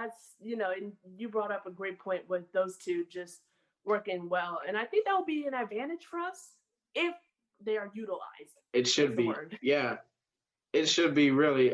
that's, and you brought up a great point with those two just working well. And I think that will be an advantage for us if they are utilized. It Is should the be. word. Yeah. It should be really.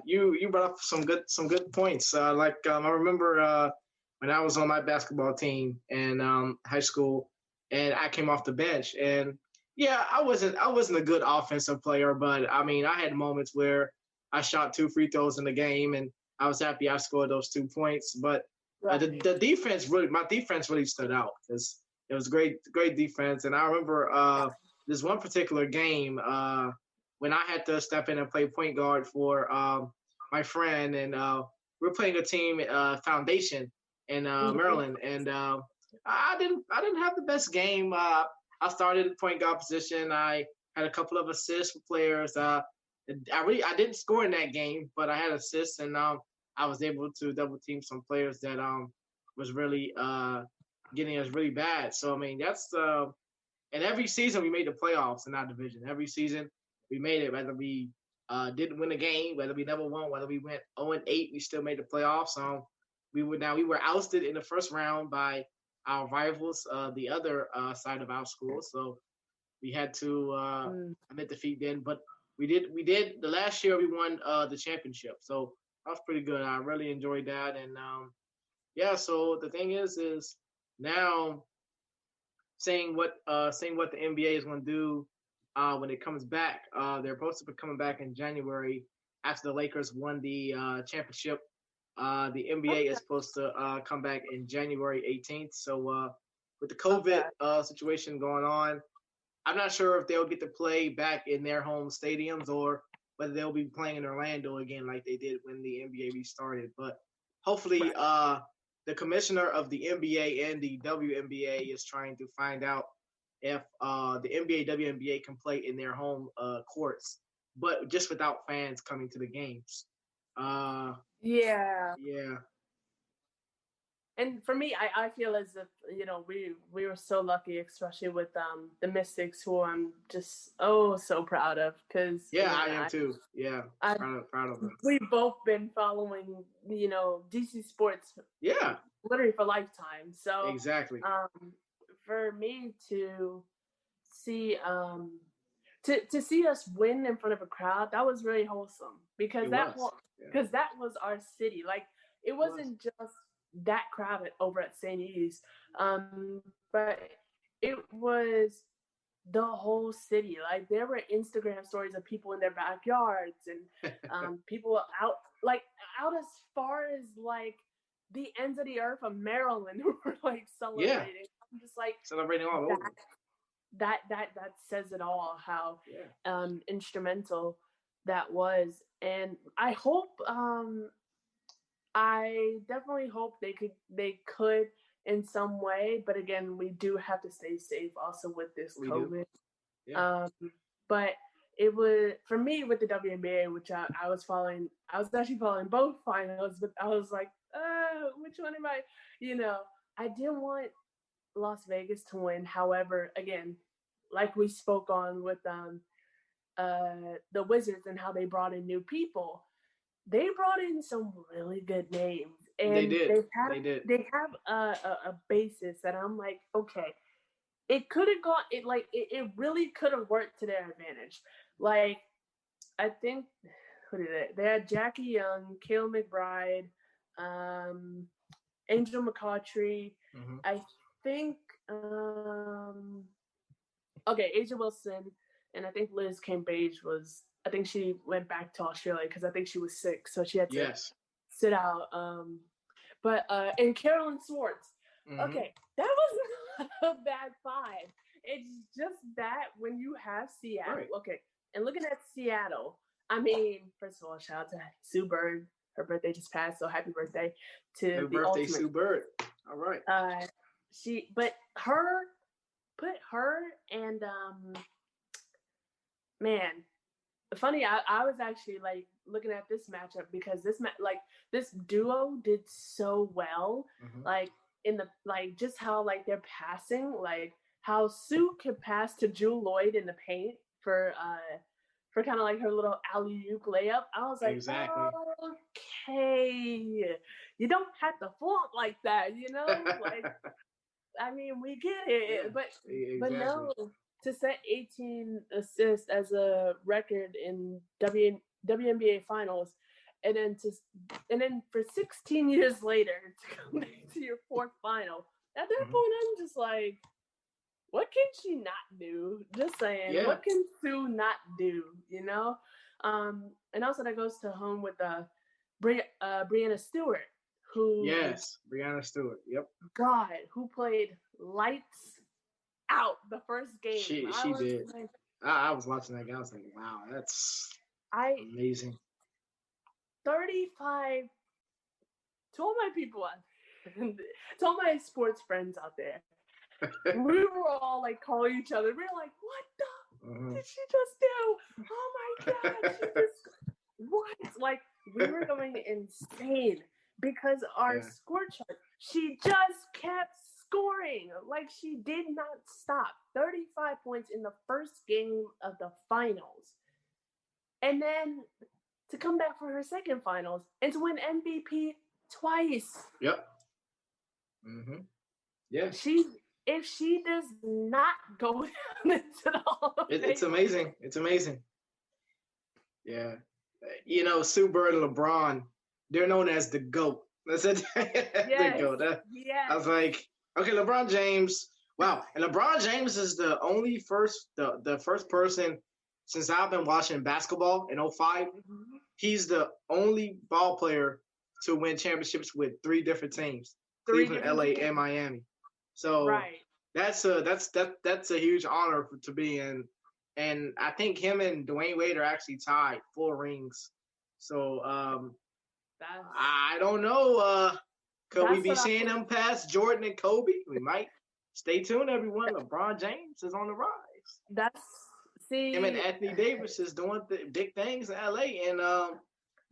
You brought up some good points. I remember when I was on my basketball team in high school, and I came off the bench, and yeah, I wasn't a good offensive player, but I mean, I had moments where I shot 2 free throws in the game, and I was happy I scored those 2 points. But Right. the defense really, my defense really stood out because it was great defense, and I remember this one particular game. When I had to step in and play point guard for my friend, and we are playing a team foundation in Mhm. Maryland, and I didn't have the best game. I started at point guard position. I had a couple of assists for players. I didn't score in that game, but I had assists, and I was able to double team some players that was really getting us really bad. So I mean that's and every season we made the playoffs in our division. Every season we made it, whether we didn't win a game, whether we never won, whether we went 0-8, we still made the playoffs. We were ousted in the first round by our rivals, the other side of our school. So we had to Mm. admit defeat then. But we did the last year we won the championship. So that was pretty good. I really enjoyed that. And yeah, so the thing is now seeing what the NBA is going to do when it comes back. They're supposed to be coming back in January after the Lakers won the championship. The NBA is Okay. supposed to come back in January 18th. So with the COVID Okay. situation going on, I'm not sure if they'll get to play back in their home stadiums or whether they'll be playing in Orlando again like they did when the NBA restarted. But hopefully, Right. the commissioner of the NBA and the WNBA is trying to find out if the NBA WNBA can play in their home courts, but just without fans coming to the games. Uh, Yeah. yeah, And for me, I feel as if we were so lucky, especially with the Mystics, who I'm just so proud of, because yeah, I am too. Yeah, I proud of them. we've both been following DC sports Yeah, literally for lifetime. So exactly. um, for me to see to see us win in front of a crowd, that was really wholesome, It because was. Yeah, that was our city. Like, it it was. wasn't just that crowd over at St. E's, but it was the whole city. Like, there were Instagram stories of people in their backyards, and people out as far as like the ends of the earth of Maryland who were like Yeah, celebrating. I'm just like, celebrating all that over. that says it all, how Yeah, instrumental that was. And I definitely hope they could in some way, but again, we do have to stay safe also with this we do. COVID. Yeah, um but it was, for me, with the WNBA, which I was following. I was actually following both finals, but I was like, which one am I? You know, I didn't want Las Vegas to win. However, again, like we spoke on with the Wizards and how they brought in new people, they brought in some really good names, they and did. They did. they have a basis that I'm like, okay, it could have gone it like it really could have worked to their advantage. Like, I think, who did it? They had Jackie Young, Kale McBride, um, Angel McCautry. Hmm. I think okay, Asia Wilson, and I think Liz Cambage was. I think she went back to Australia because I think she was sick, so she had to Yes. sit out. But and Carolyn Swartz. Hmm. Okay, that was not a bad five. It's just that when you have Seattle, Right. okay, and looking at Seattle, I mean, first of all, shout out to Sue Bird. Her birthday just passed, so happy birthday to Happy the birthday, ultimate. Sue Bird. All right. But her, put her and man, funny. I was actually like looking at this matchup because this duo did so well, Hmm. like in the like just how like they're passing, like how Sue could pass to Jewel Lloyd in the paint for kind of like her little alley-oop layup. I was like, Exactly. okay, you don't have to flaunt like that, Like, I mean, we get it, Yeah, but exactly. no, to set 18 assists as a record in WNBA finals, and then for 16 years later to come back to your fourth final. At that Mm-hmm. point, I'm just like, what can she not do? Just saying, Yeah. what can Sue not do? And also that goes to home with Brianna Stewart, who Yes. Brianna Stewart. Yep. God, who played lights out the first game. She did. I was watching that game. I was thinking, wow, that's I amazing. 35 to all my people to all my sports friends out there. We were all like calling each other. We were like, what the did she just do? Oh my God, she just what? Like, we were going insane because our score chart, she just kept scoring. Like, she did not stop. 35 points in the first game of the finals. And then to come back for her second finals and to win MVP twice. Yep. Mm-hmm. Yeah. If she does not go down into the Hall of Fame, It's amazing. It's amazing. Yeah. Sue Bird and LeBron, they're known as the GOAT. That's it. Yes. The GOAT. Yes. I was like, okay, LeBron James. Wow. And LeBron James is the only the first person since I've been watching basketball in 05. Mm-hmm. He's the only ball player to win championships with three different teams. Cleveland, LA, and Miami. So right. That's a huge honor to be in. And I think him and Dwayne Wade are actually tied 4 rings. So I don't know. Could we be seeing them past Jordan and Kobe? We might. Stay tuned, everyone. LeBron James is on the rise. Him and Anthony Davis is doing big things in LA. And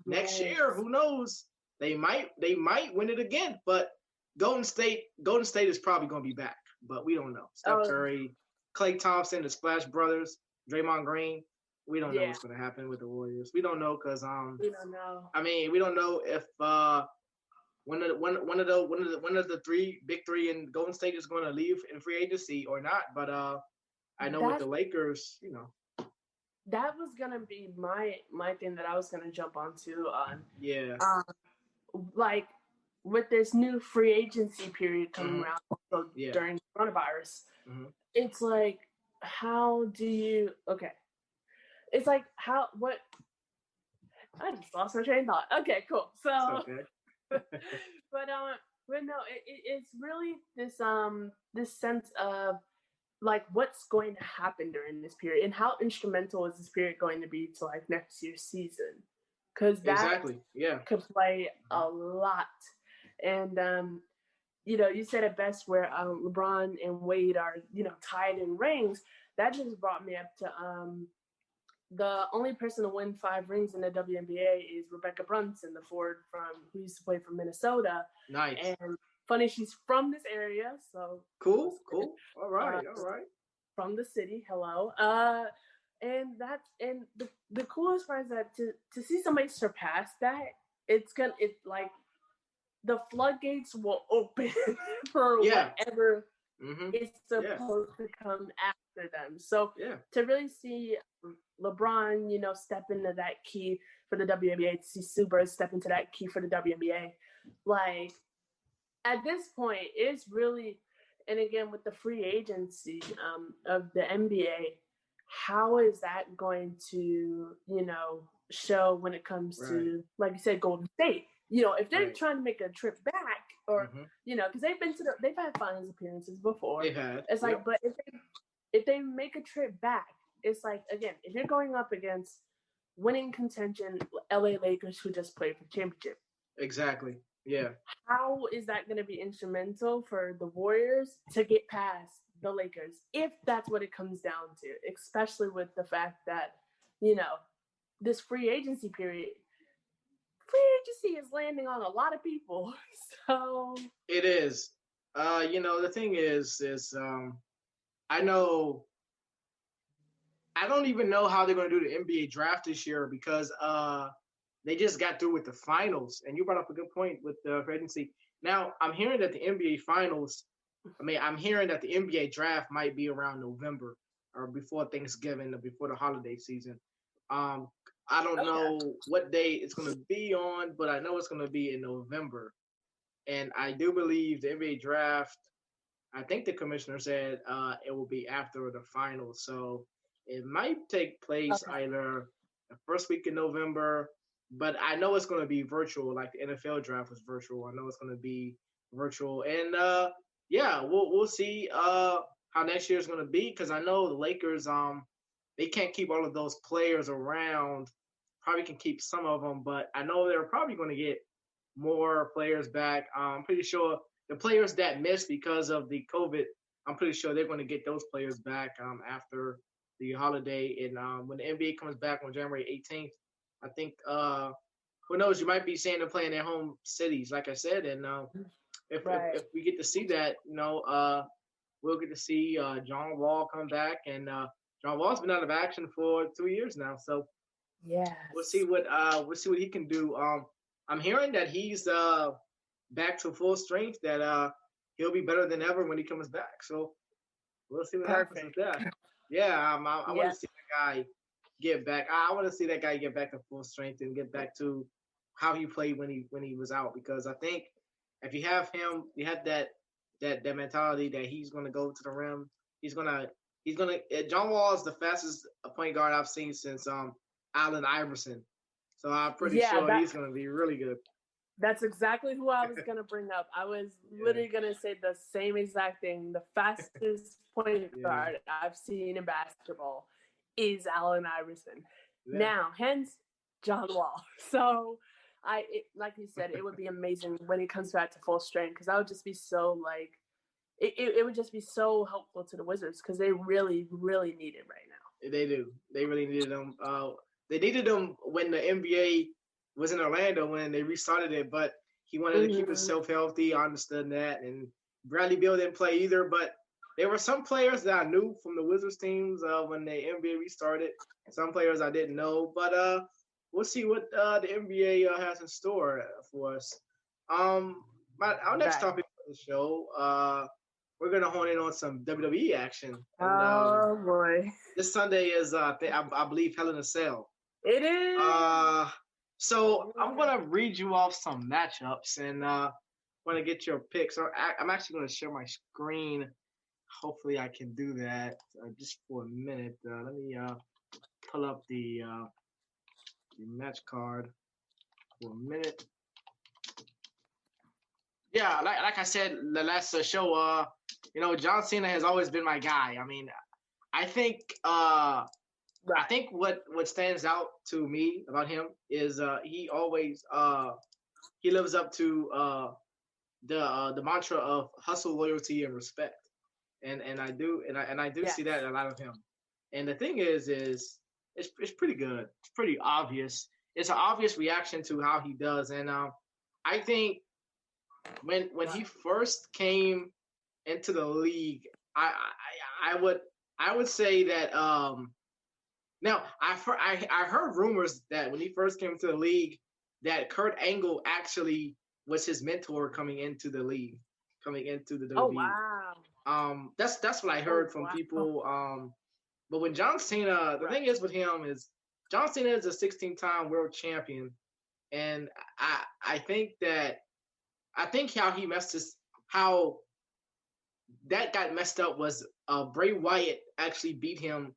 next year, who knows? They might win it again. But Golden State is probably going to be back. But we don't know. Steph Curry, Klay Thompson, the Splash Brothers, Draymond Green. We don't know what's going to happen with the Warriors. We don't know because we don't know. I mean, we don't know if one of the big three in Golden State is going to leave in free agency or not. But I know with the Lakers, that was gonna be my thing that I was gonna jump onto on. Yeah. Like with this new free agency period coming around during coronavirus, it's like, how do you? Okay, it's like what? I just lost my train of thought. Okay, cool. So, but no, it's really this sense of like what's going to happen during this period and how instrumental is this period going to be to like next year's season, because that could play a lot. And you said it best where LeBron and Wade are tied in rings. That just brought me up to the only person to win 5 rings in the WNBA is Rebecca Brunson, the forward who used to play for Minnesota. Nice. And funny, she's from this area, so cool. All right. From the city, hello. And the coolest part is that to see somebody surpass that, it's like the floodgates will open for whatever is supposed to come after them. So to really see LeBron, step into that key for the WNBA, to see Sue Bird step into that key for the WNBA, like at this point, it's really, and again with the free agency of the NBA, how is that going to show when it comes to, like you said, Golden State? If they're trying to make a trip back, or because they've had finals appearances before. They've had. It's like, but if they make a trip back, it's like, again, if you're going up against winning contention LA Lakers who just played for championship. Exactly. Yeah. How is that going to be instrumental for the Warriors to get past the Lakers, if that's what it comes down to, especially with the fact that this free agency period. Free agency is landing on a lot of people, so it is. The thing is, I know I don't even know how they're going to do the NBA draft this year because they just got through with the finals. And you brought up a good point with the free agency. Now, I'm hearing that the NBA finals, I'm hearing that the NBA draft might be around November or before Thanksgiving or before the holiday season. I don't know what day it's going to be on, but I know it's going to be in November. And I do believe the NBA draft, I think the commissioner said it will be after the finals. So it might take place either the first week in November, but I know it's going to be virtual, like the NFL draft was virtual. I know it's going to be virtual. And yeah, we'll see how next year is going to be because I know the Lakers, they can't keep all of those players around. Probably can keep some of them, but I know they're probably going to get more players back. I'm pretty sure the players that missed because of the COVID, I'm pretty sure they're going to get those players back after the holiday. And when the NBA comes back on January 18th, I think, who knows, you might be seeing them play in their home cities, like I said. And if we get to see that, we'll get to see John Wall come back. And John Wall's been out of action for 2 years now. So we'll see what he can do. I'm hearing that he's back to full strength, that he'll be better than ever when he comes back. So we'll see what happens with that. Yeah, I want to see that guy get back. I want to see that guy get back to full strength and get back to how he played when he was out. Because I think if you have him, you have that mentality that he's going to go to the rim. He's gonna. John Wall is the fastest point guard I've seen since Allen Iverson. So I'm pretty sure he's going to be really good. That's exactly who I was going to bring up. I was literally going to say the same exact thing. The fastest point guard I've seen in basketball is Allen Iverson. Yeah. Now, hence John Wall. So, like you said, it would be amazing when he comes back to full strength because that would just be so it would just be so helpful to the Wizards because they really, really need it right now. They do. They really needed them. They needed him when the NBA was in Orlando when they restarted it, but he wanted to keep himself healthy. I understood that. And Bradley Beal didn't play either, but there were some players that I knew from the Wizards teams when the NBA restarted. Some players I didn't know, but we'll see what the NBA has in store for us. Our next topic for the show, we're going to hone in on some WWE action. And, oh, boy. This Sunday is, I believe, Hell in a Cell. It is. So I'm going to read you off some matchups and want to get your picks. I'm actually going to share my screen. Hopefully I can do that just for a minute. Let me pull up the match card for a minute. Yeah, like I said the last show, John Cena has always been my guy. I mean, I think what stands out to me about him is he always he lives up to the mantra of hustle, loyalty, and respect, and I do see that in a lot of him. And the thing is it's pretty good. It's pretty obvious. It's an obvious reaction to how he does, and I think when he first came into the league, I would say that now I heard rumors that when he first came to the league that Kurt Angle actually was his mentor coming into the league, coming into the WWE. Oh wow. That's what I heard from people. But when John Cena, the thing is with him is John Cena is a 16-time world champion, and I think how that got messed up was Bray Wyatt actually beat him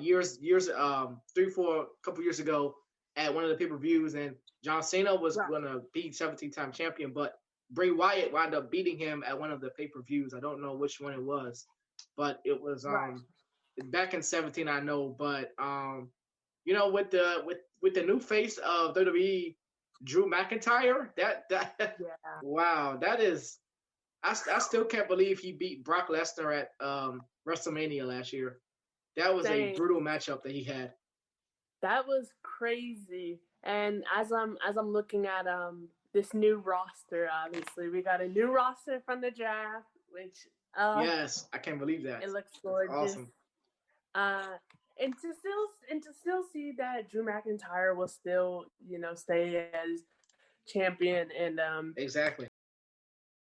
years 3-4 couple years ago at one of the pay-per-views, and John Cena was gonna be 17-time champion, but Bray Wyatt wound up beating him at one of the pay-per-views. I don't know which one it was, but it was back in 17, I know. But with the new face of WWE, Drew McIntyre, wow, that is, I still can't believe he beat Brock Lesnar at WrestleMania last year. That was a brutal matchup that he had. That was crazy. And as I'm looking at this new roster, obviously we got a new roster from the draft, which yes, I can't believe that. It looks gorgeous. Awesome. and to still see that Drew McIntyre will still, you know, stay as champion and Exactly.